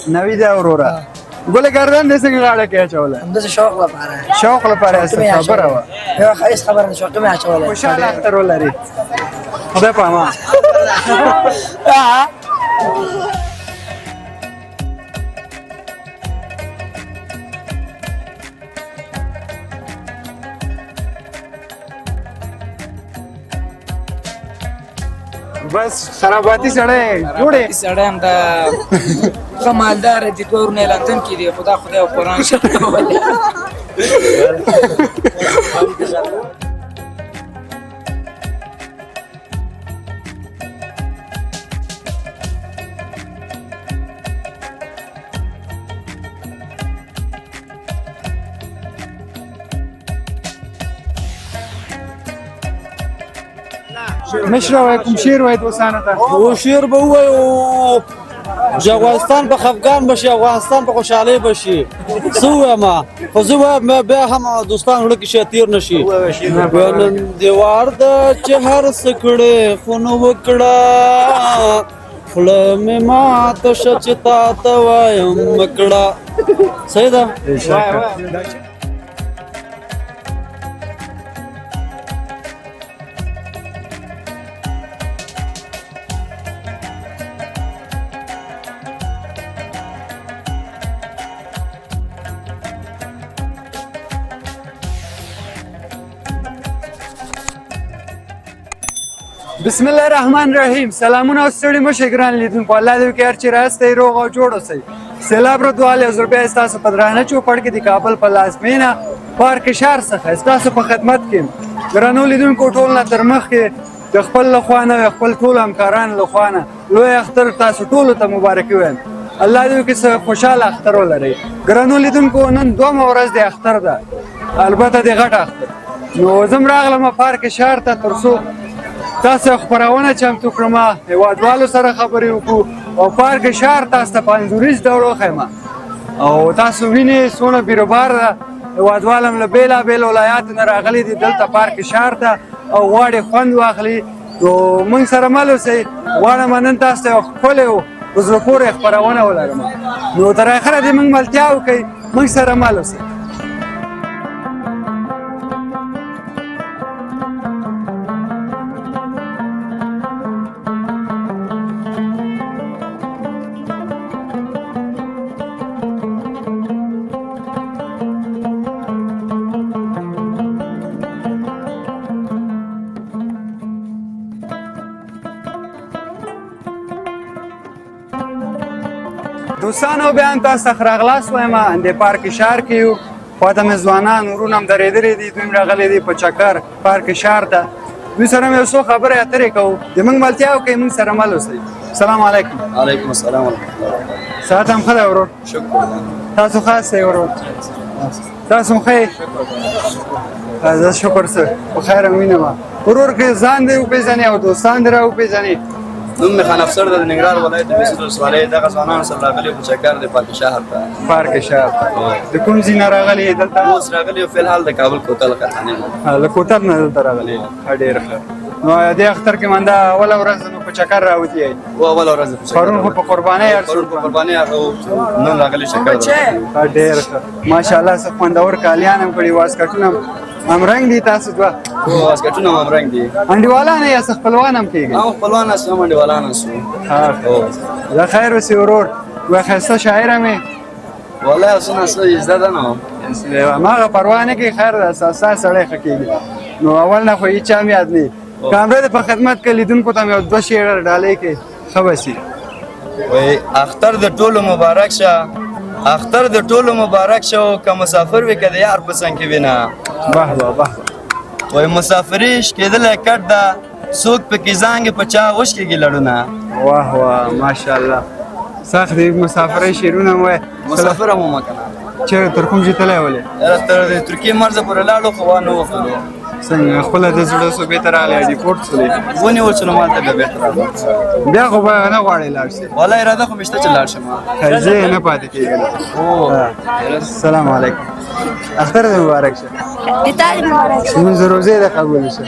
نوی دی وروره ګل ګردن دې څنګه غاړه کې اچوله همداسې شوق لپاره شوق لپاره څه خبره وه یوه ښایست خبره نه شوق مې اچولی خوشحاله اختر ولري خدای په امان بس خراباتي سړی جوړې سړی هم دا ښه مالدار دي دوه ورونه یې لندن کې دي خدا او قرآن شرطولی مشره وای کوم شعر وای دوستانو ته او شعر به ووایو چې افغانستان به خفګان بشي افغانستان به خوشحالۍ بشي څه ووایم خو زه وایم بیا هم دوستان زړه کې شی تېر نه شي نن دیوار ده چې هر څه کړې خو نو وکړه خوله مې ماته شه چې تا ته وایم مه کړه صحیح ده بسم الله الرحمن الرحیم سلامونه او ستړي مشه ګران لیدونکو الله دې وکړي هر چېرې هستئ روغ او جوړ اوسئ سیلاب رضوال یو ځل بیا ستاسو په درانه چوپړ کې د کابل په لازمینه پارک شهر څخه ستاسو په خدمت کې ګرانو لیدونکو ټول نه تر مخکې د خپل لخوا نه خپل ټولو همکارانو لخوا نه لوی اختر تاسو ټولو ته مبارکي وایم الله دې وکړي خوشحاله اختر ولرئ ګرانو لیدونکو نن دومه ورځ د اختر ده البته د غټ اختر نو زه م راغلم پارک شهر ته تر څو تاسو خبرونه چمتو کړم هیوادوالو سره خبرې وکړو او پارک شهر تاسو ته په انځوریز ډول وښیم او تاسو وینئ څومره بیروبار ده هیوادوال هم له بېلابېلو ولایاتو نه راغلي دي دلته پارک شهر ته او غواړي خوند واخلي نو موږ سره مل اوسئ غواړم نن تاسو ته یو ښکلې او په زړه پورې خپرونه ولرم نو تر اخره دې موږ ملتیا وکړئ موږ سره مل اوسئ دوستانو بیا هم تاسو ته ښه راغلاست وایم د پارک شهر کې یو خواته مې ځوانان ورونه هم درېدلي دي دوی هم راغلي دي په چکر پارک شهر ته دوی سره مې یو څو خبرې اترې کوو د موږ ملتیا وکړئ موږ سره مل اوسئ السلام علیکم علیکم السلام ورحمة الله صحت هم ښه دی ورور شکر تاسو ښه یاستئ ورور تاسو هم ښه یې زه شکر څه په خیر هم وینم ورور که ځان دې وپېژنې او دوستان دې را وپېژنې نوم مې خان افسر ده د ننګرهار ولایت د میسود ولسوالۍ دغه ځوانانو سره راغلي په چکر د پارک شهر ته پارک شهر ته د کوم ځای نه راغلي دلته اوس راغلي فی الحال د کابل کوتل کارخانې له کوتل نه دلته راغلي ډېر ښه نو دې اختر کې من دا اوله ورځ نو په چکر راوتي یې و اوله ورځ په پرون خو په قربانۍ هر څوک په قربانۍ هغه نن راغلي چکر ډېر ښه ماشاءالله څه خوندور کالیان هم کړي واسکټونه هم رنګ دي تاسو دوه واسکټونه هم رنګ دي انډیوالان یا څه خپلوان هم کېږي هم خپلوان هستو هم انډیوالان هستو زه خیر اوسې ورور وایي ښایسته شاعره مې والله څونه څه زده ده نو هماغه پروا نه کوي خیر ده اساسا سړی ښه کېږي نو اول نه خو هېڅ چا هم یاد نه کامره د په خدمت کې لیدونکو ته مې یو دوه شعر ډالۍ کړي ښه به شي وایي اختر د ټولو مبارک شه اختر د ټولو مبارک شه او که مسافر وي که د یار په څنګ کې وینه به به به وایي مسافري شکېدلی کټ ده څوک پکې زانګې په چا وشکېږي لړونه واه واه ماشاءالله سخت دی مسافرۍ شعرونه هم وایي مسافر هم ومه که نه چېرې تر کوم ځای تللی ولې تر د ترکیې مرزه پورې لاړو خو نه وختلو څنګه خپله د زړه صوبې ته راغلی ډیپورټ شولې ونیول شولو مالته بیا بېرته راغلم بیا خو به نه غواړې لاړ شې والله اراده خو مې شته چې لاړ شم زه یې نه پاتې کېږم السلام علیکم اختر دې مبارک شه دې مبارک شه لمونځ روزې دې قبول شه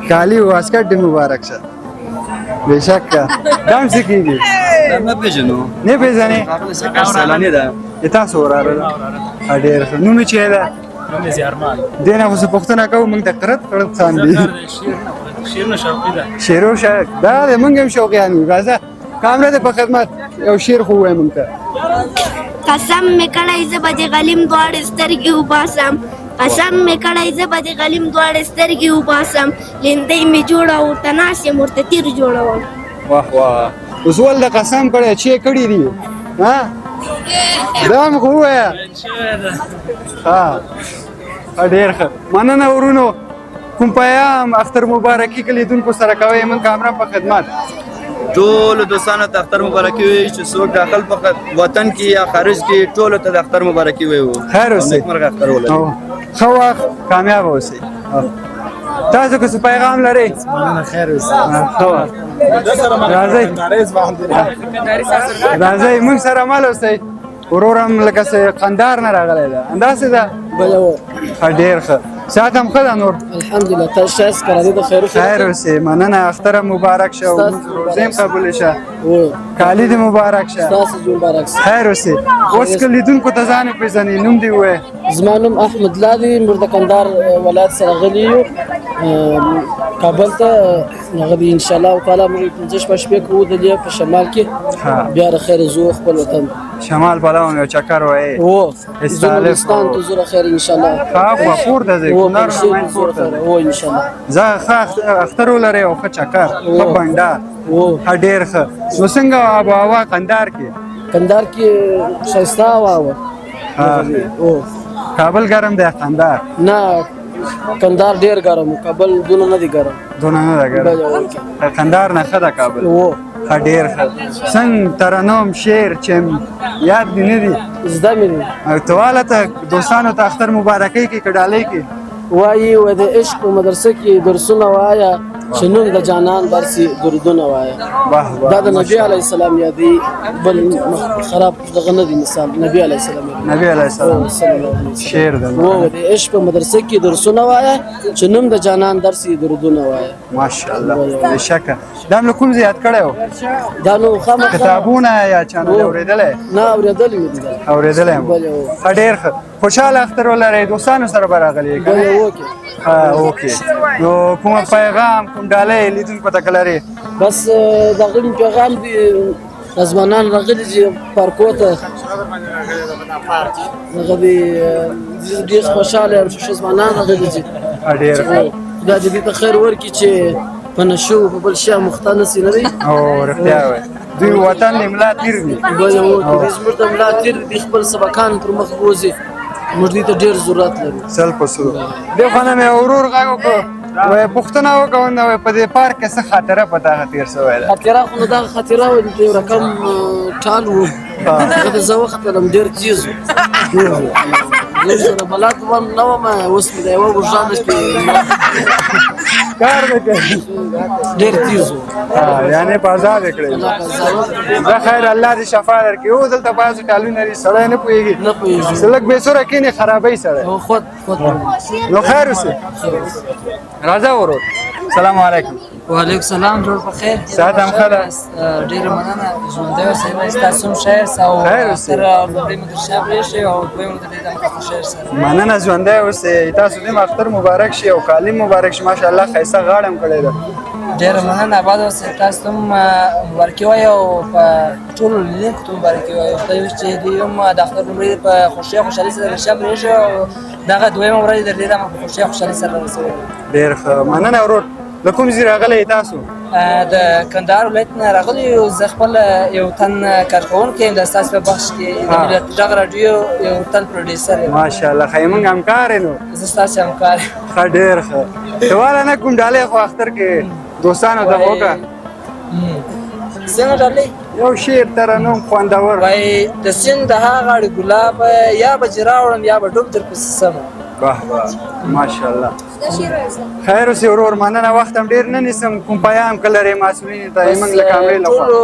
کالي واسکټ دې مبارک شه بېشکه دام څه کېږي نه پیژنو نه پیژنې سلامي ده تاسو وراره ده ډېر ښه نوم یې چې ده نوم زیارمال دې نه خو څه پوښتنه کوو موږ ته قرت قرت خاندي شیر نه شوقي ده شعر و شاعر دا د موږ هم شوقیان یو راځه کامره دې په خدمت یو شعر خو ووایه موږ ته قسم مې کړی زه به د غلیم دواړې سترګې وباسم قسم مې کړی زه به د غلیم دواړې سترګې وباسم لیندۍ مې جوړه ورته ناست یم ورته تیر جوړوم واه واه اوس ول د قسم کړی چې کړي دي ها دا هم خو ووایه ها ډېر ښه مننه ورونو کوم پیام اختر مبارکي که لیدونکو سره کوئ موږ کامره په خدمت ټولو دوستانو ته اختر مبارکي وایي چې څوک داخل په وطن کې یا خارج کې ټولو ته د اختر مبارکي وایو خیر اوسئ نیکمرغه اختر ولري ښه وخت کامیاب اوسئ تاسو که څه پیغام لرئ خیر اوسه ښه وخت راځئ موږ سره مل اوسئ ورور هم لکه څه قندار نه راغلی ده همداسې ده ډېر ښه صحت هم ښه ده نور الحمدلله تاسو شایست کړه د خیر خیر اوسئ مننه اختر مبارک شه او روزې هم قبول شه کالي دې مبارک شه تاسو جوړ بارک خیر اوسئ اوس که لیدونکو ته ځان وپېژنئ نوم دې ووایه زما نوم احمد لادي موږ د کندهار ولایت سره غلي یو کابل ته هغه دی ان شاء الله تعالی موږ 15 شپې کوو د دې په شمال کې بیا د خیر زو خپل وطن شمال پلو یو چکر وایي او استالف افغانستان ته زوره خیر ان شاء الله ښه پورته ځئ کونړ نه ماین پورته ځئ او ان شاء الله زه ښه اختر ولرئ او ښه چکر ښه بنډار ښه ډېر ښه نو څنګه آب و هوا قندهار کې کندهار کې ښایسته هوا وه او کابل ګرم دی قندهار نه کندهار ډېر ګرم و کابل دونه نه دی ګرم دونه نه ده ګرم قندهار نه ښه ده کابل او ښه ډېر ښه څنګه ترنم شعر چم یاد دې نه دي زده مې دي او ته واله ته دوستانو ته اختر مبارکۍ کې که ډالۍ کې وایي و د عشق په مدرسه کې درسونه وایه چې نوم د جانان درسي درودونه وایه دا د نبي علیه السلام یادي بل خراب دغه نه دی مثال نبي علیه السلام نبی علیه السلام شعر ده و د عشق په مدرسه کې درسونه وایه چې نوم د جانان درسي درودونه وایه ماشاءالله بېشکه دا هم له کوم ځای یاد کړی و دا نو خامخا کتابونه یا چانل اورېدلی نه اورېدلې مې دي اورېدلی یم ښه ډېر ښه خوشحاله اختر ولرئ دوستانو سره به راغلي که نه اوکې نو کومه پیغام کوم ډالۍ لیدونکو ته که لرې بس دغه مې پیغام دی ازمانان راغلي دي پارکو ته دغه دی ډېر خوشحاله یم چې ازمانان راغلي دي ډېر ښه خدای دې ته خیر ورکړي چې په نشو په بل شي مخته نسي نه دی او رښتیا وایي دوی وطن د ملا تیر دي دوی زموږ د ملا تیر دي خپل سبقان پر مخ بوځي موږ دې ته ډېر ضرورت لرو سل په سلو دې خوا نه مې ورور غږ وکړو وایي پوښتنه وکړه نو وایي په دې پارک کې څه خاطره په تا تېر شوی ده خاطره خو نو دغه خاطره وه د یو رقم ټال و هغه ته زه وختلم ډېر تېز و زه سره بلد نه وم اوس مې د یوه اوږژانه کې کار مې کوي ډېر تېز و یعنې په ازاد یې کړی زه خیر الله دې شفا درکړي او دلته بعضې ټالونه لري سړی نه پوهېږي نه پوهېږي چې لږ بېسوره کښېني خرابوي سړی خود نو خیر اوسې راځه ورور سلام علیکم وعلیکم السلام جوړ په خیر صحت هم ښه ده ډېره مننه ژوندی اوسئ ستاسو هم ښه یاست او خیر اوسئ لومړی مو تر شا پرېښی او دویم مو ته ډېر دمخه ښه یاست مننه ژوندی اوسئ تاسو دې اختر مبارک شي او کالي مبارک شي ماشاءالله ښایسته غاړه هم کړې ده ډېره مننه آباد اوسئ تاسو ته هم مبارکي وایو او په ټولو لیدونکو ته مبارکي وایو خدای وکړي چې دوی هم د اختر لومړی په خوښۍ او خوشحالۍ سره تر شا پرېښی او دغه دویمه ورځ یې ډېره په خوښۍ او خوشحالۍ سره رسولې ډېر ښه مننه ورور له کوم ځای راغلی تاسو د کندهار ولایت نه راغلی یو زه خپل یو تن کارکوونکی یم د ستاسو په بخش کې د ملت غږ راډیو یو تن پروډیوسر یم ماشاءالله ښایي موږ همکار یې نو زه ستاسو همکار یم ښه ډېر ښه ته واله نه کوم ډالۍ خو اختر کې دوستانو ته وکړه څنګه ډالۍ یو شعر ترنم خوندور وایي د سیند د هغه غاړې ګلاب یا به چې راوړم یا به ډوب درپسې سمه واه واه ماشاءالله خیر اوسې ورور مننه وخت هم ډېر نه نیسم کوم پیغام که لرې مسؤلینو ته موږ له کامرې له خوا ټولو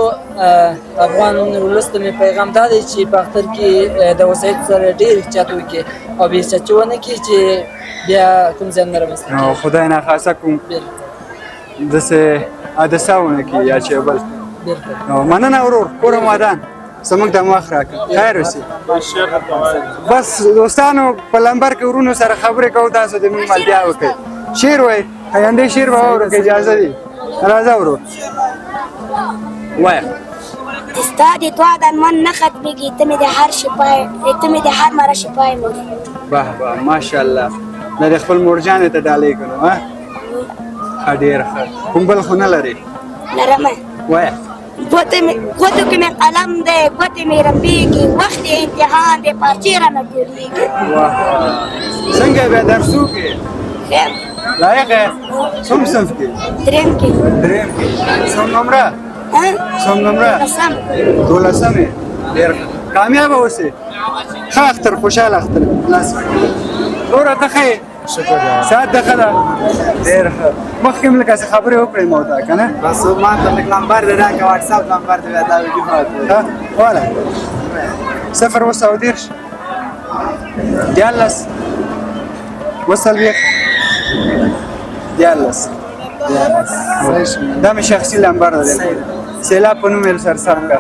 افغان ولس ته مې پیغام دا دی چې په اختر کې د وسایط سره ډېر احتیاط وکړي او بې احتیاطي ونه کړي چې بیا کوم زیان نه رامنځته نو کېږي خدای ناخواسته کوم داسې حادثه ونه کړي یا چې بل ډېر ښه. نو مننه ورور کور ودان زموږ د مخ راکړه خیر اوسې بس دوستانو په لمبر کې ورونو سره خبرې کوو تاسو د موږ ملتیا وکړئ شعر وایي هیندې شعر به واورو که اجازه دي راځه ورور وایه ستا د دعا د من نه ختمېږي ته مې د هر شپای ته مې د هر مره شپای مور به به ماشاءالله دا د خپل مورجانې ته ډالۍ کړو ها ښه ډېر ښه کوم بل خو نه لرې لرمه وایه ګوتو کې مې قلم دی ګوتې مې رمبېږي وخت د امتحان دی پارچې رانه ټولېږي واه څنګه بیا درسو کې خیر لایق یې څوم صنف کې درېیم کې درېیم کې څوم نمره څوم نمره قسم 12 یې ډېر ښه کامیابه اوسې ښه اختر خوشحاله اختر لاس وروره ته ښه یې ساعت د ښه ده ډېر ښه مخکې مې لکه څه خبرې وکړې ما ورته که نه بس ما ته لږ نمبر دې راکړه واتساپ نمبر دې بیا دا ویډیو ها واله 0 دیارلس وڅلوېښت دیارلس دا مې شخصي نمبر دی سیلاب په نوم یې سرسر کړه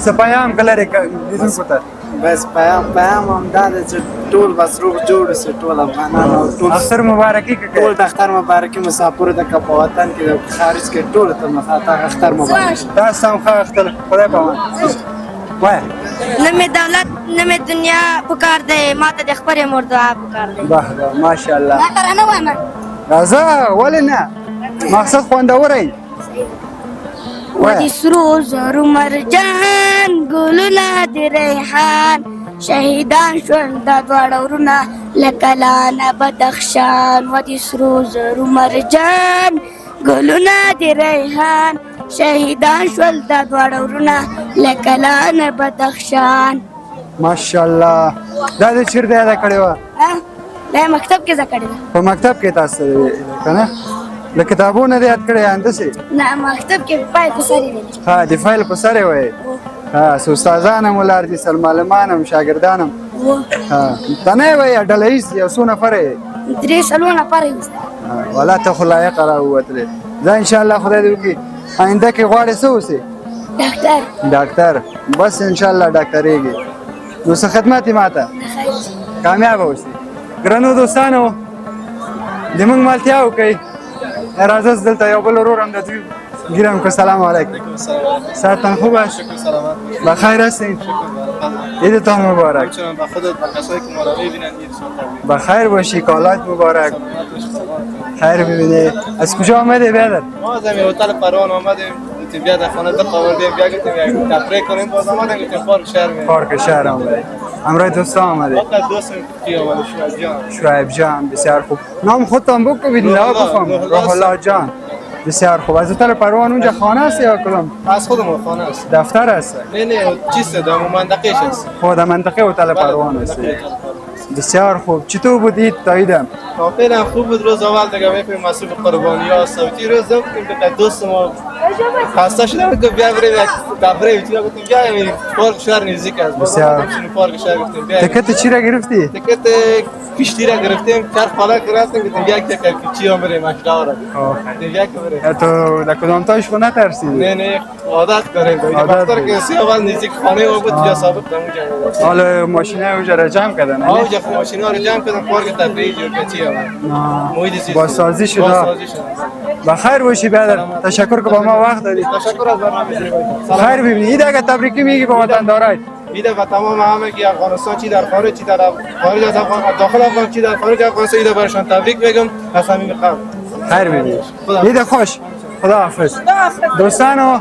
څه پیام که لرې لیدونکو ته بس پیام همدا دی چې ټول بس روغ جوړ اوسي ټول افغانان او ټول اختر مبارکي که ټول د اختر مبارکي مسافرو ته که په وطن کې د خارج کې ټولو ته مخاطب اختر مبارک تاسو هم ښه اختر خدای په امان وایه نه مې دولت نه مې دنیا پکار دی ما ته د خپلې مور دعا پکار دی به به ماشاءالله ما ته رانه وایم راځه ولې نه مقصد خوندوری و د سرو زرو مرجان ګلونه د ریحان شهیدان شول دا دواړه ورونه لکه لانه بدخشان و د سرو زرو مرجان ګلونه د ریحان شهیدان شول دا دواړه ورونه لکه لانه بدخشان ماشاءالله دا دې چیرته یاده کړې وه دا مکتب کې زده کړې ده په مکتب کې تاسو که نه له کتابونو دې یاد کړی هندسې نه مکتب کې پای په سر یې ویلي ها د فایل په سر یې وایي ها څه استادان هم ولاړ دي سرمعلمان هم شاګردان هم ها ته نه یې وایي ډله ایز یو څو نفره یې 3 نفره یې والا ته خو لایقه راووتلې زه انشاءالله خدای دې وکړي آینده کې غواړې څه اوسې ډاکټر بس انشاءالله ډاکټرېږي نو څه خدمت یې ما ته کامیابه اوسې ګرانو دوستانو د موږ ملتیا وکړئ راځه دلته یو بل ورور هم د دوی ګیرم که سلام علیکم ساعتان خوب است بخیر هستین عیدتان مبارک بخیر باشی کالات مبارک خیر ببینی از کجا آمده بیادر؟ ما از همین هتل پروان آمدیم گفتیم بیا در خانه دق آوردیم بیا گفتیم تفریح کنیم باز آمدیم گفتیم پارک شهر میریم پارک شهر آمده همراه دوستا آمده فقط دوستم کی آمده شعیب جان شعیب جان بسیار خوب نام خودتان بگو ببینید نه بفهم روح الله جان بسیار خوب از هتل پروان اونجا خانه است یا کدام از خودمون خانه است دفتر است نه چیست دام منطقهش است خود منطقه هتل پروان است بسیار خوب چطور بودید تا ایدم فعلا خوب بود روز اول دیگه میفهمیم مصروف قربانی ها صوتی روز گفتیم که دوست ما خسته شدم که بیا بریم تفریح چیزا گفتیم بیا بریم پارک شهر نزدیک است بسیار پارک شهر گفتیم بیا تکت چی را گرفتی تکت کشتی را گرفتیم چرخ بالا گرفتیم گفتیم بیا که کشتی ها بریم اشرا را گفتیم بیا که بریم تو در کدام تایش خود نترسیدی نه عادت کنیم دفتر که سی اول نزدیک خانه ما بود جا ثابت نموجا حالا ماشینه اونجا را جمع کردن اونجا ماشینا رو جمع کردن پارک تفریحی جور کردی محیط زیست بازسازی شده بخیر باشی برادر تشکر که با ما وقت دادی تشکر از برنامه خیر ببینی ایده اگه تبریکی میگی به وطن دارای ایده و تمام همه که افغانستان چی در خارج چی در خارج از افغانستان داخل افغانستان چی در خارج افغانستان ایده برشان تبریک بگم از صمیم قلب خیر ببینی ایده خوش خدا حافظ دوستانو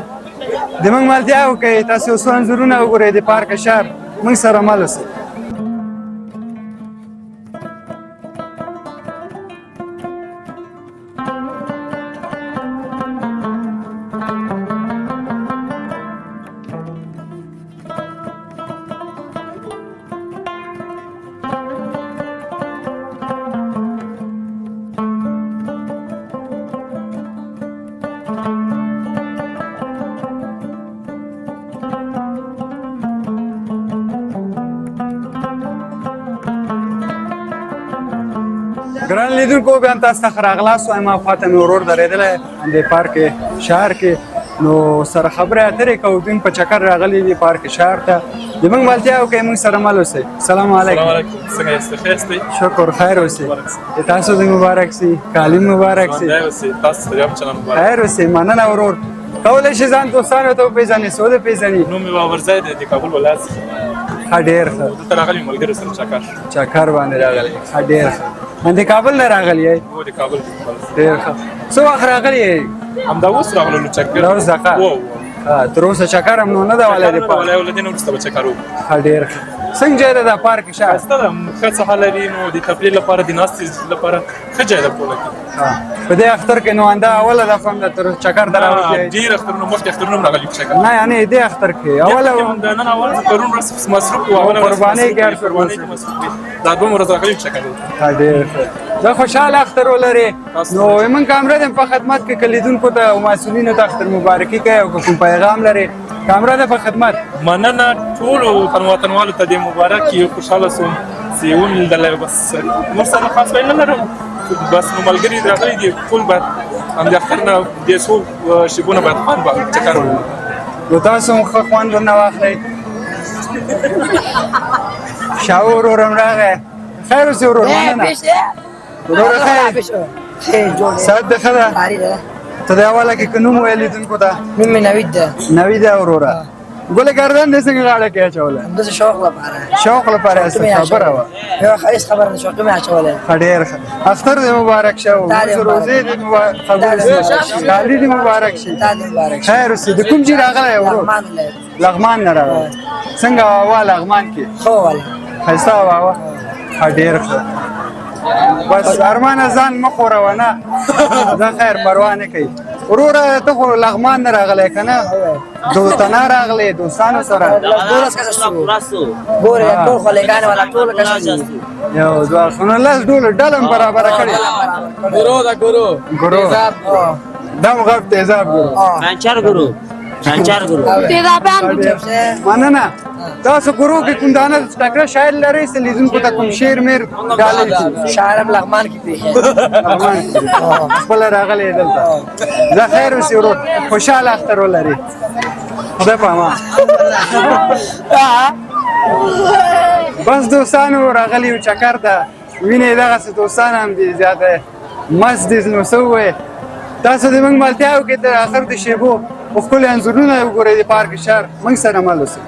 د موږ ملتیا وکړئ تاسو اوس انځورونه وګورئ د پارک شهر موږ سره مل اوسئ ګران لیدونکو بیا هم تاسو ته ښه راغلاست وایم او خواته مې ورور درېدلی د پارک شهر کې نو سره خبره اترې کوو دوی په چکر راغلي دي پارک شهر ته د موږ ملتیا وکړئ موږ سره مل اوسئ سلام علیکم څنګه یاست ښه یاستئ شکر خیر اوسئ تاسو د مبارک سي کالم مبارک سي ژوندی اوسئ تاسو ته هم چلند مبارک خیر اوسئ مننه ورور کولی شي ځان دوستانو ته وپېژنې څو د پېژني نوم مې باورزی دی د کابل ولایت څخه ښه ډېر ښه دلته راغلي یو ملګرو سره چکر چکر باندې راغلی ښه ډېر ښه د کابل نه راغلی یې و د کابل ډېر ښه څو وخت راغلی یې همدا اوس راغلو چکر دا اوس دقه تر اوسه چکر هم نو نه ده ولی د پارک ولایت نه وروسته به چکر وکړو ښه ډېر ښه څنګه ځای ده دا پارک شهر ښایسته ده ښه څخه لري نو د تفریح لپاره د ناستې لپاره ښه ځای ده پوله کې په دې اختر کې نو انده اوله دفعه هم ده تر چکر ته راوتلی ډېر اخترونه مخکې اخترونه هم راغلي په چکر نه یعنې دې اختر کې اوله د نن اول پرون ورځ مصروف و اوله قربانۍ کې هر څوک قربانۍ کې مصروف وي دا دوه ورځ راغلي په چکر ښه ډېر ښه زه خوشحاله اختر ولرې نو موږ کامره ده په خدمت کې کلیدونکو ته او مسؤلینو ته اختر مبارکي کوي او کوم پیغام لري کامره ده په خدمت مننه ټولو وطنوالو ته د مبارک یو خوشحاله سوم چې وموندلی بس نور سره خاص ویل نه لرم بس نو ملګري راغلي دي ټول باید همدې اختر نه دې څو شیبونه باید خوند چکر وکړو نو تاسو هم ښه خوند ورنه واخلئ شاه ورور هم راغی خیر اوسې ورور مننه ورور خیر سعد ده ښه ده ته د اوله کې که نوم ویل لیدونکو ته نوم مې نوید ده نوي ده وروره ګلې ګردن دې څنګه غاړه کې اچوله همداسې شوق لپاره شوق لپاره څه خبره وه یوه ښایست خبره ده شوق مې اچولی ښه ډېر ښه اختر دې مبارک شه او روزې دې قبول شي کالي دې مبارک شي تا دې مبارک شه خیر اوسې د کوم ځای راغلی ورور لغمان ولایت لغمان نه راغلی څنګه هوا لغمان کې ښه وواله ښایسته هوا وه ښه ډېر ښه بس ارمانه ځان مه خوروه نه زه خیر پروا نه کوي وروره ته خو لغمان نه راغلی که نه دوستانه راغلی دوستانو سره دولس کسه شو ګورې ټول خلکان والا ټول کسه دي یو دوه نو لس ډله هم برابره کړې ګورو دم غب تیزاب ګورو تیزابیان مننه تاسو ګورو کې کوم دانه تکړه شاعر لرئ چې لیدونکو ته کوم شعر میر ډالۍ شي شاعر هم لغمان کې پېښې خپله راغلی یې دلته زه خیر اوسې ورور خوشحاله اختر ولرې خدای په امان بس دوستانو راغلي یو چکر ته وینئ دغسې دوستان هم دي زیاته مست دي نو څه ووایې تاسو د موږ ملتیاو کې تر اخر د شیبو ښکلي انځورونه وګورئ د پارک شهر موږ سره مل اوسئ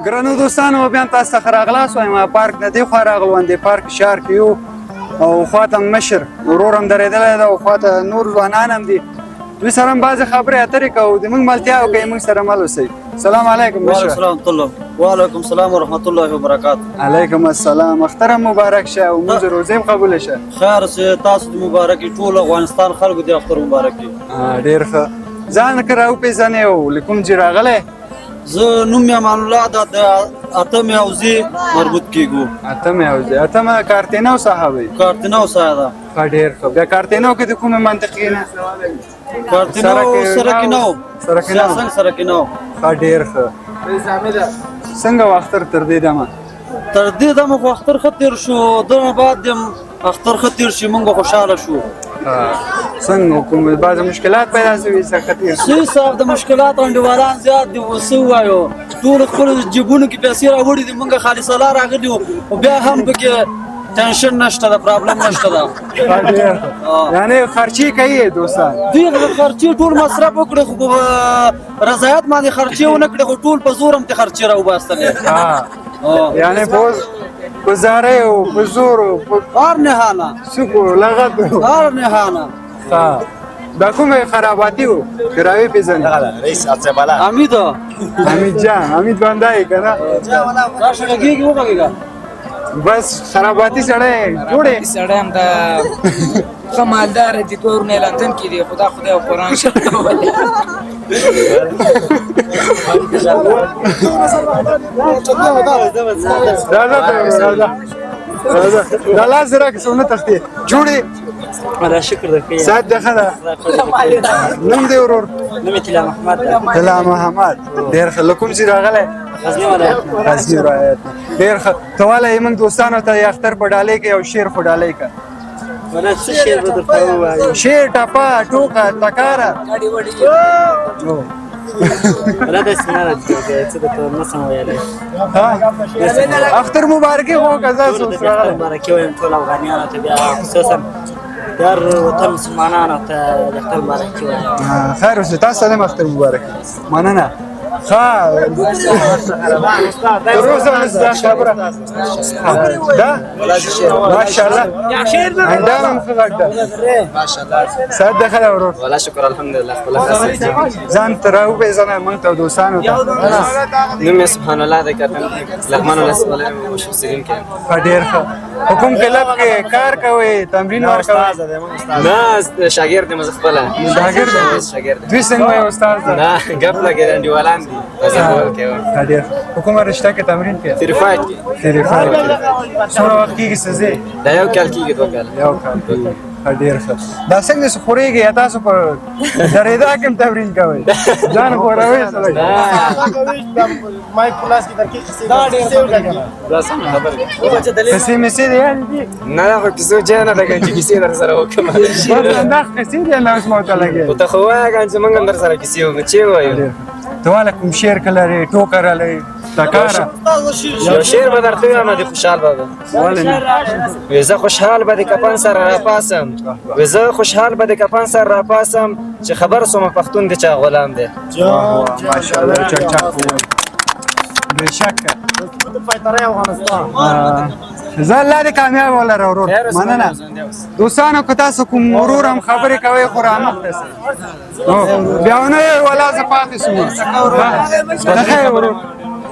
ګرانو دوستانو بیا تاسو ته ښه راغلاست وایم پارک نه دې خوا راغلو دې پارک شهر کې یو او خواته مشر ورور هم درېدلی ده او خواته نور ځوانان هم دي دوی سره هم بعضې خبرې اترې کوو د موږ ملتیا وکړئ موږ سره مل اوسئ سلام علیکم مشر وعلیکم السلام ورحمت الله وبرکاته علیکم السلام اختر هم مبارک شه او مونځ روزې هم قبوله شه خیر سه تاسو ته مبارک وي ټول افغانستان خلکو دې اختر مبارک وي ډېر ښه ځان که راوپېژنې او له کوم ځای راغلی زه نوم مې امان الله ده د اتمې حوزې مربوط کېږو اتمې حوزې اتمه کارتینو صاحب وي کارتینو سایه ده ښه ډېر ښه بیا کارتینو کې د کومې منطقې نه کارتینو سره کې نه و سیاسنګ سره کې نه و ښه ډېر ښه څنګه و اختر تر دې دمه تر دې دمه خو اختر ښه تېر شو دغه بعد دې اختر ښه تېر شي موږ خوشحاله شو څنګه کوم بعضې مشکلات پیدا شوي څه ښه تېر شو صحیح صاحب د مشکلات انډیوالان زیات دي څه ووایو ټول خپلو جیبونو کې پیسې راوړي دي موږ خالي سلا راغلي وو خو بیا هم پکې ټینشن نشته ده پرابلم نشته ده یعنې خرچې کوي دوستان دوی خرچې ټول مصرف وکړي خو په رضایت باندې خرچې ونه کړي خو ټول په زور هم ترې خرچې راوباستلې یعنې په زارۍ او په زور هر نهانه سکو لغت هر نهانه دا کومې خراباتي وو چې راوپېژنې حمید حمید جان حمید بندایي که نه راشه غږېږي وغږېږه بس خراباتي سړی جوړې سړی هم د ښه مالدار دي دوه ورونه لندن کې دي خدا او قرآن دا لاس راکړه څونه تختې جوړې دا شکر درکې سات ده خدا نوم دی ورور نوم طلا محمد طلا محمد ډېر ښه له کوم ځای راغلی غزنی ولایت غزني ولایت ډېر ښه ته والی موږ دوستانو ته یې اختر په ډالۍ کې یو شعر په ډالۍ که ولا څه شعر به درته ووایو شعر ټپه ټوکه ټکاره ولا داسې نه راځي څه درته نه سم ویلی اختر مبارکي خو که زه څوک راغلی مبارکي وایم ټول افغانیانو ته بیا خصوصا هر وطن مسلمانانو ته د اختر مبارکي وایم خیر اوسې تاسو ته هم اختر مبارک مننه ښه روزه مصداق خبره ده ماشاءالله انده هم ښه غږ ده سات ده ښه ده ورور والله شکر الحمدلله خپله ښه ځان ته راوپېژنه موږ ته دوستانو ته نوم یې سبحان الله دی کتن لغمان ولایت ولایت مشهور سیدونکی یم ښه ډېر ښه په کوم کلب کې کار کوئ تمرین ورکوئ نه شاګرد یم زه خپله شاګرد شاګرد دوی څنګه وایي استاد ده نه ګپ لګېد انډیوالان دي فزبول کې ښه ډېر په کومه رشته کې تمرین کوې تریفایټ کې تریفایټ کې څومره وخت کېږي څه ځې دا یو کال کېږي 2 کال یو کال کېږي ښه ډېر ښه دا څنګه چې خورېږي یا تاسو په درېدا کې هم تمرین کوئ ځان خوروئ سړی کیسې میسې دې یادې دي نه دا خو کیسو جای نه ده که چې کیسې در سره وکړم دا کیسې دي الله اوس ما ته لګېږي خو ته خو وایه که چې موږ هم در سره کیسې وکړو چې ووایو ته واله کوم شعر که لرې ټوکه رالرې ټکاره یو شعر به درته ووایم د خوشحال بابا ولې نه وی زه خوشحال به د کفن سره راپاسم وی زه خوشحال به د کفن سره راپاسم چې خبر سوم پښتون د چا غلام دی ماشاءالله چکچک ووایي بېشکه زه الله دې کامیاب ولره ورور مننه دوستانو که تاسو کوم ورور هم خبرې کوئ خو رامخته سئ بیا ونه یې ولا زه پاتې شوم د خیر ورور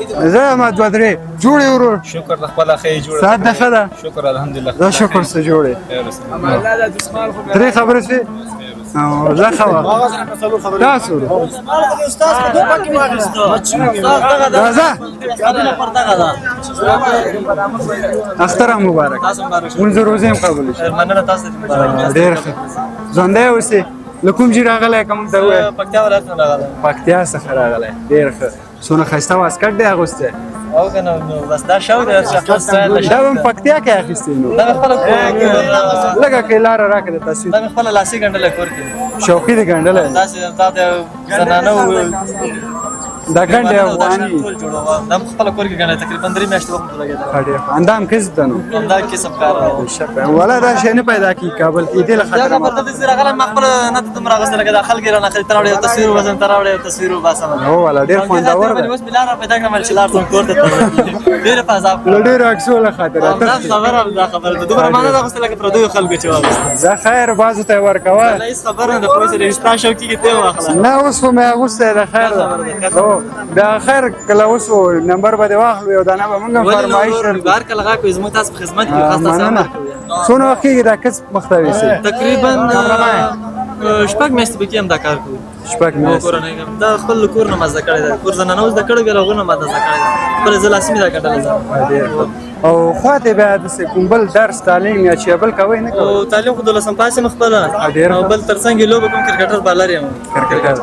زه یم دوه درې جوړې ورور شکر د خپله ښه یې جوړه ساعت ده ښه ده شکر الحمدلله زه شکر څه جوړې درې خبرې شوې زه ښه وه تاسو راځه اختر هم مبارک لمونځ روزې هم قبول شي ډېر ښه ژوندی اوسې له کوم ځای راغلی که موږ ته ووایې پکتیا ولایت نه راغلی پکتیا څخه راغلی ډېر ښه څونه ښایسته واسکټ دی اغوستی او که نه بس دا شوق دی دا به هم پکتیا کې اخیستی نو دا مې خپله لږه کې لاره راکړه د تصویر دا مې خپله لاسي ګنډلی کور کې شوقي دې ګنډلی داسې دا د زنانو دا ګنډې افغاني ټول جوړوه دا مې خپله کور کې ګنډلی تقریبا 3 میاشتې وخت مې لګېده ښه ډېر ښه اندام کسب ده نو همدا کسب کار والا دا شی نه پیدا کېږي کابل کې دې له دا خطره خبر ته داسې راغلی ما خپله نه ته دومره اغوستی لکه دا خلک یې رانه اخلي ته راوړې یو تصویر وباسم ته راوړې یو تصویر وباسم هو والا ډېر خوندور ده اوس مې لاره پیدا کړم چې لاړ شم کور ته ډېره په عذاب له ډېرو عکسو له خاطره دا خبره دا خبره ده دومره ما نه ده اخوستې لکه پردیو خلکو چې واغوسته زه خیر بازو ته یې ورکوه هیڅ خبره نه ده خو اوس رشتا شوق کېږي ته یې واخله نه اوس خو مې اغوستی ده خیر ده هو بیا خیر کله اوس نمبر به دې واخلو یو دانه به موږ هم فرمایش درکړو بهر کله غاکو زموږ تاسو په خدمت کې خاص تاسو مننه څونه وخت کېږي دا کسب مخته ویسي تقریبا شپږ میاشتې پکې هم دا کار کوو شپږ میاشتې کورنۍ دا خپل کور نه مزه کړی ده کور زنانه اوس د کړی بیا هغونه مزه کړی ده خپل زه لاسي مې دا ګټلی ده او خواته بیا داسې کوم بل درس تعلیم یا چې بل کوئ نه کوئ او تعلیم خو 12 پاس یم خپله ډېر او بل تر څنګ یې لوبه کوم کرکټر بالر یم کرکټر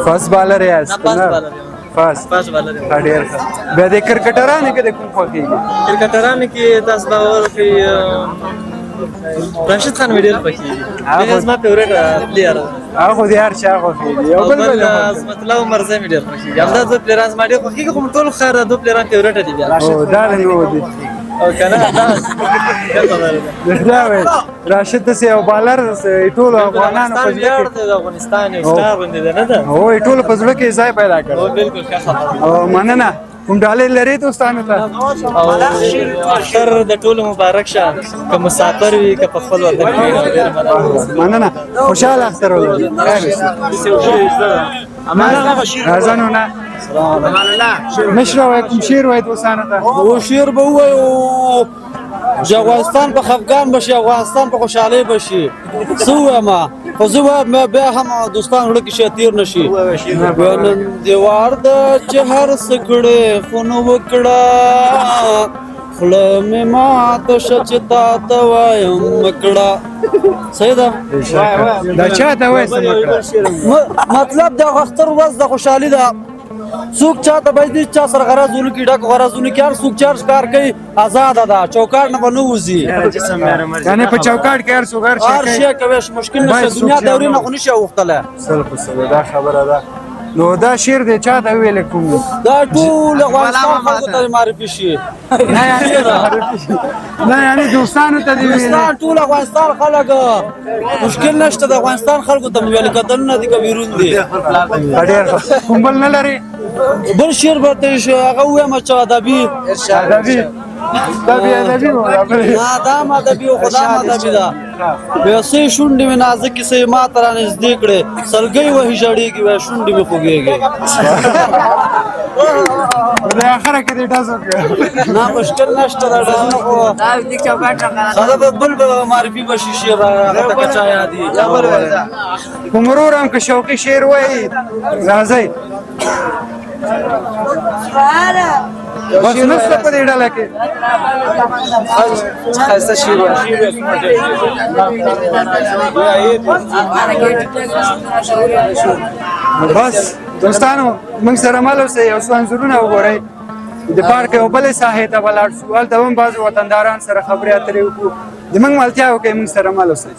فاست بالر یاست نه پاس بالر یم فاست پاس بالر یم ډېر ښه بیا د کرکټرانو کې د کوم خوښېږي کرکټرانو کې تاسو باور وکړئ راشد خان مې ډېر خوښېږي هغه زما فیورېټ پلیر هغه خو دې هر چا خوښېږي یو بل بل عظمت الله عمرزی مې ډېر خوښېږي همدا دوه پلیران زما ډېر خوښېږي خو ټول ښه دوه پلیران فیورېټ دي بیا او دا نه و دي او کنه دا دا وای راشد داسې یو بالر ټولو افغانانو په زړه کې د افغانستان یو سټار باندې ده نه ده هو ټولو په زړه کې ځای پیدا کړ او بالکل ښه خبره او مننه کوم ډالۍ لرې دوستانو ته او اختر د ټولو مبارک شه که مسافر وي که په خپل وطن کې وي ډېر مننه خوشحاله اختر ولرئ راځه نو نه مشره وای کوم شعر وای دوستانو ته او شعر به ووایو چې افغانستان په خفګان بشي افغانستان په خوشحالۍ بشي څه ووایم خو زه بیا هم دوستان وړه کې شتیر نشي نن دیوار د چهر سکړې خو نو وکړه خوله مې ماته شه چې تا ته وایم مکړه صحیح ده دا چا ته وایي مطلب د اختر ورځ د خوشحالي ده څوک چاته باید چا سره غرضونه کې ډک غرضونه کې هر څوک چارج کار کوي آزاده ده چوکاټ نه به نه وځي یعنې په چوکاټ کې هر څوک هر شی کوي مشکل نشته دنیا دورې نه خو نشي اوښتلی سل په سل دا خبره ده نو دا شعر دی چا ته ویلی کوم دا ټول افغانستان خلکو ته معرفي شي نه یعنې دوستانو ته دې ویلي افغانستان ټول افغانستان خلک مشکل نشته د افغانستان خلکو ته مې ویلي کتلونه دي که بیرون دي ډېر ښه کوم بل نه لري بل شعر به ته هغه ووایم چې ادبي دا بې ادبي و نه دا هم ادبي و خو دا هم ادبي ده بیا څه شونډې مې نازکې څه ما ته رانږدې کړې سلګۍ وهي ژړېږي وایي شونډې مې خوږېږي د اخره کې دې ډز وکړه نه مشکل نشته دا ډزونه خو دا به بل به معرفي به شي شعر هغه ته که چا یادېږي کوم ورور هم که شوقي شعر وایي راځئ بس نسته په دې ډله کې ښایسته شعر بس دوستانو موږ سره مل اوسئ او څو انځورونه وګورئ د پارک یو بلې ساحې ته به لاړ شو هلته هم بعضې وطنداران سره خبرې اترې وکړو د موږ ملتیا وکړئ موږ سره مل اوسئ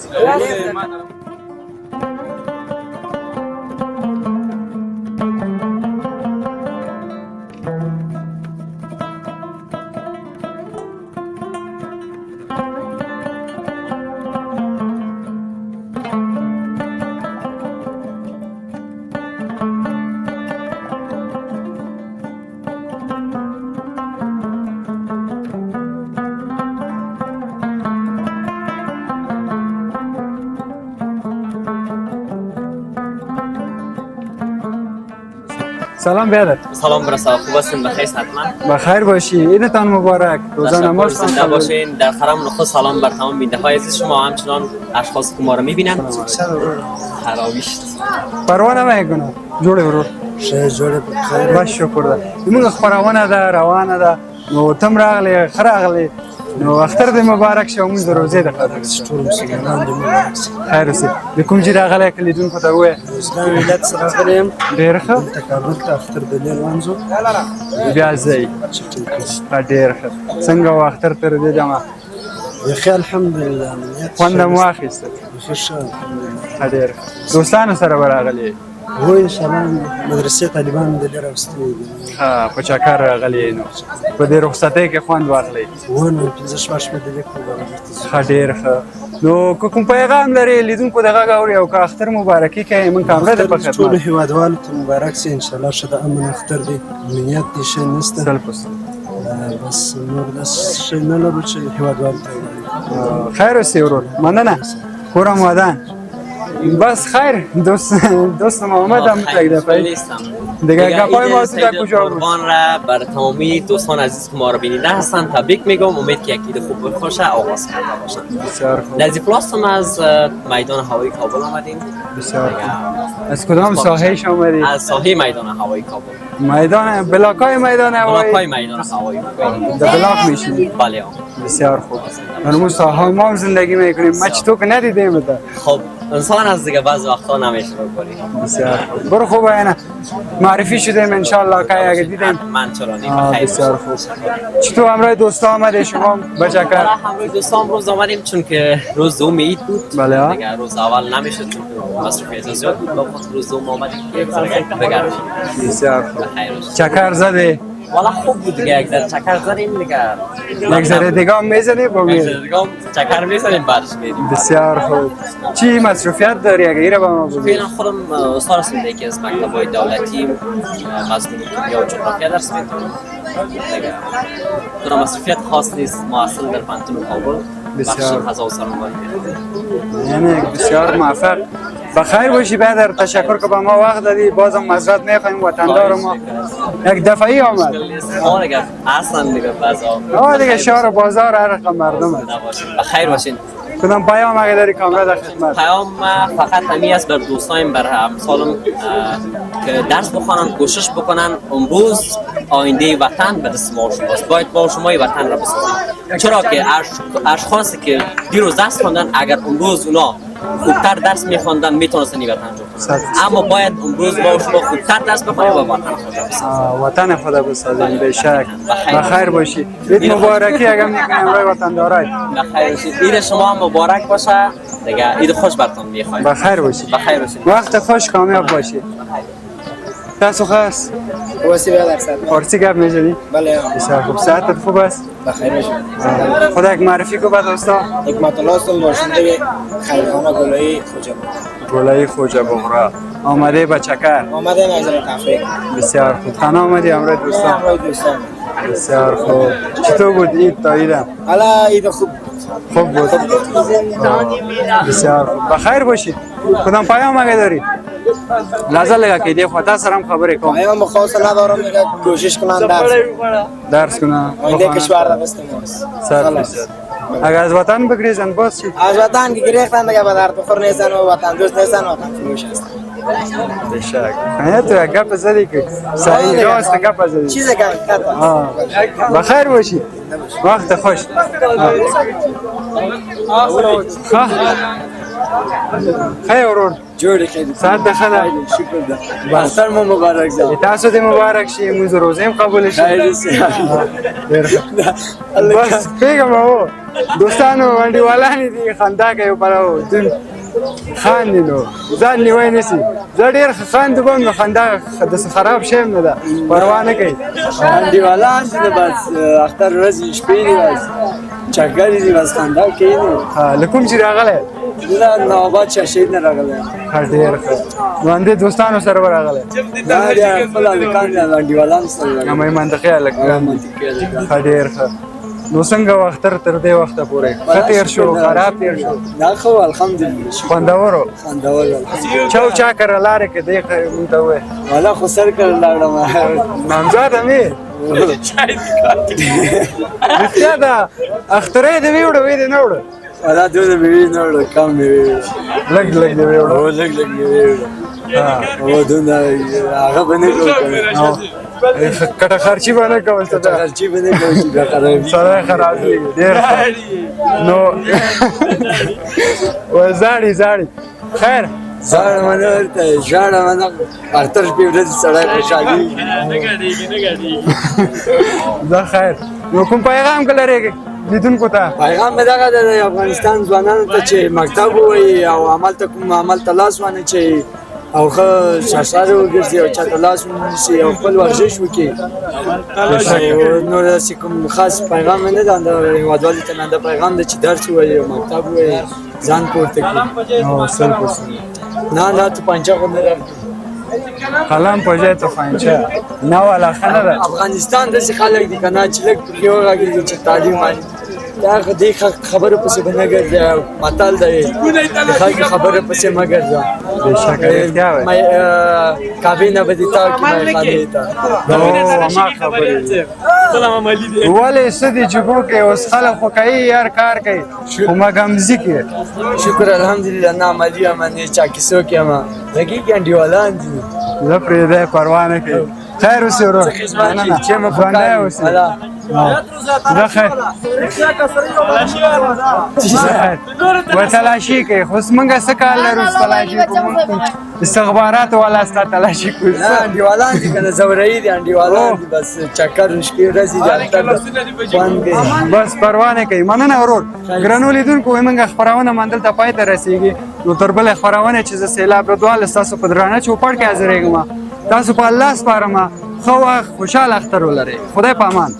سلام بیادر سلام برسا خوب هستین بخیر حتما بخیر باشی عیدتان مبارک روزانه ما زنده باشین در خرم نخست سلام بر تمام بیننده های عزیز شما همچنان اشخاص که ما رو میبینن حراویش پروانه میکنه جوړه ورور بس شکر ده موږ خبرونه ده روانه ده نو تم راغلی خراغلی نو اختر دې مبارک شه موږ د روزې د خاطر ټول مسلمانان دې مبارک شي خیر اوسې د کوم چې راغلی که لیدونکو ته ووایه زما ملت سره راغلی یم ډېر ښه دلته کابل ته اختر د لیل وانځو بیا ځئ ډېر ښه څنګه و اختر تر دې دمه یخي الحمدلله خوند مو واخیسته ښه ښه الحمدلله ډېر ښه دوستانو سره به راغلی هو انشاءالله مدرسې طالبان د لرې راوستلي دي ها په چکر راغلی نو په دې رخصتۍ کې خوند واخلئ و نو پنځه شپږ شپې د لیک مبارک ښه ډېر ښه نو که کوم پیغام لرې لیدونکو د غږ اوري او که اختر مبارکي کوي موږ کامره ده په ټولو خدمت هېوادوالو ته مبارک سي انشاءالله ښه د امن اختر دی امنیت دی شی نسته سل په سل بس نور داسې شی نه لرو چې هېوادوالو ته ووایو خیر اوسې ورور مننه کورم ودان بس خیر دوست محمد هم تک دیگه گپای ما تو در کجا بود قربان را بر تمامی دوستان عزیز که ما رو بینیده هستن تبریک میگم امید که یکی خوب بخوشه آغاز کرده باشن بسیار خوب نزدیک پلاس هم از میدان هوایی کابل آمدیم بسیار خوب از کدام ساحهش آمدید از ساحه میدان هوایی کابل میدان بلاکای میدان هوایی بلاکای میدان هوایی در بلاک میشینید بله بسیار خوب من ساحه ما هم زندگی میکنیم ما چطور که ندیدیم ده خب انسان از دیگه بعض وقتا نمیشه بکنی بسیار خوب برو خوب اینه معرفی شدیم انشالله که اگه دیدیم من چرا نیم خیلی بسیار خوب چطور همراه دوستا آمده شما بچکر همراه دوستان روز آمدیم چون که روز دوم عید بود بله دیگه روز اول نمیشد چون مصرفیت زیاد بود با خود روز دوم آمدیم که یک ذره بگردیم بسیار خوب خیر باشه چکر زده والا خوب بود دیگه یک ذره چکر زدیم دیگه یک ذره دیگه هم میزنی با یک ذره دیگه هم چکر میزنیم بعدش میریم بسیار خوب چی مصروفیت داری اگه ایره با ما بگو فعلا خودم استاد هستم در یکی از مکتب‌های دولتی مضمون کیمیا و جغرافیا درس می‌خونم دیگه دارم مصروفیت خاص نیست محصل در پانتون کابل بسیار. هزار سلام علیکم. یعنی بسیار موفق بخیر باشی برادر. تشکر که به ما وقت دادی. بازم معذرت میخوایم وطندار ما یک دفعی آمد. ما دیگه اصلا دیگه بازار دیگه شهر و بازار هر رقم مردم است. بخیر باشین. کدام پیام اگه داری کامرا در خدمت؟ پیام فقط همی است بر دوستایم، بر همسالم که درس بخوانن، کوشش بکنن. امروز آینده وطن به دست ما شماست. باید ما شمای وطن را بسازیم. چرا که اشخاصی که دیروز درس خواندن اگر امروز اونا خوبتر درس میخواندن میتونستن این وطن جا کنن. اما باید امروز ما شما خوبتر درس بخونیم و وطن خود را بسازیم. وطن خود بسازیم به شک. بخیر باشی. عید مبارکی اگه میکنیم برای وطندارای. بخیر باشید. عید شما مبارک باشه. دیگه عید خوش براتون میخوایم. بخیر باشی. بخیر باشید. وقت خوش کامیاب باشی. تاسو خاص وسی برادر صاحب. فارسی گپ میزنی؟ بله. بسیار خوب. صحتت خوب است؟ بخیر باشید. خدا یک معرفی کو به دوستا. حکمت الله هستم، باشنده خیرخانه گلایی خوجا. گلایی خوجا بغرا. آمده به چکر. آمده نظر تفریح. بسیار خوب. تنها آمدی همراه دوستان؟ همراه دوستان. بسیار خوب. چطور بود عید تا عیدم؟ حالا عید خوب خوب بود. بسیار خوب. بخیر باشید. کدام پیام اگه داری؟ لازم لگا که دی خدا سرم خبرې کوم. پیام خاص ندارم، دیگه کوشش کنم درس کنم. آینده کشور را بستیم. خلاص. اگر از وطن بگریزن باز چی؟ از وطن که گریختن دیگه به درد بخور نیستن و وطن دوست نیستن، وطن فروش هستن. بشک. تو یک گپ زدی که صحیح راست گپ زدی. چیز که بخیر باشید. وقت خوش. خیر ورور. جوړ خیر. ساعت بخیر. شکر ده. باختر مو مبارک شه. تاسو دې مبارک شي. موږ روزه هم قبول شي. خیر سي. بس پیغام او دوستانو انډیوالان دي خندا کوي پراو دین خان دي نو ځان نیوي نسی. زه ډیر خاند کوم خندا د خراب شیم نه ده پروا نه کوي. انډیوالان دي بس اختر ورځ شپې دي بس چاګری دي بس خندا کوي نو. لکوم چې راغله دا نوبات شهید نه راغله. ډیر نو اندې دوستانو سره راغله. دا د خپل الکان دي انډیوالان سره. مې منطقي الکان ډیر نو څنګه وخت تر دې وخته پورې خطر شو خراب تیر شو؟ دا خو الحمدلله خوندورو چاو چا کړه لارې کې دې مونږ ته وې والا خو سر کړه لاړم نامزاده مې رښتیا ده اخترې دې ویوړه وې دې نه وړه والا دوی مې نه وړه کم مې لګ دې ویوړه او لګ مې وړه او دونه هغه باندې نو کټه خرچي باندې کول څه ده خرچي باندې کوي چې خرابي سره خرابي ډېر نو و زاړي خیر زاړه منه ورته ژاړه منه ارتر په ورځ سړی خوشالي دا خیر نو کوم پیغام کلرې لیدونکو ته پیغام مې دغه د افغانستان ځوانانو ته چې مکتب ووایي او عمل ته کوم عمل ته لاس وانه چې او ښه شاشاره وګرځي او چاته لاس ونیسي او خپل ورزش وکړي. نور داسې کوم خاص پیغام مې نه ده، د هېوادوالو ته مې دا پیغام ده چې درس ووایي او مکتب ووایي ځان پورته کړي. نه توپنچه خو نه راکړي قلم په ځای توپنچه نه والا ښه نه ده. افغانستان داسې خلک دي که نه چې لږ پکې وغږېږي چې تعلیم دا دې خبرو پسې به نه ګرځه متل دی د خلکو خبرو پسې مه ګرځه بېشکه رښتیا وایي کعبې نه به دې تا کړي میخانې ته هماغه خبرې ولې څه دي چې ګو کوي اوس خلک خو کوي یار کار کوي خو مګمزي کوي. شکر الحمدلله نه عملي یم نه چا کیسو کې یم دقیق انډیوالان دي زه پرېږدی پروا نه کوي. خیر اوسې ورور مننه ژوندی اوسې زه خیر و تلاشي کوي خو موږ څه کار لرو تلاشي کوو استخباراتو والا ستا تلاشي کوي. نه انډیوالان دي که نه زورهیي دي انډیوالان دي بس چکر شپې ورځې دي اختر خوند کوي بس پروا نه کوي. مننه ورور ګرانو لیدونکو موږ خپرونه مندلته پای ته رسېږي نو تر بلې خپرونې چې زه سیلاب رضوان ستاسو په درانه چوپړ کې حاضرېږم. تاسو په الله سپارم ښه وخت خوشحاله اختر ولرئ. خدای په امان.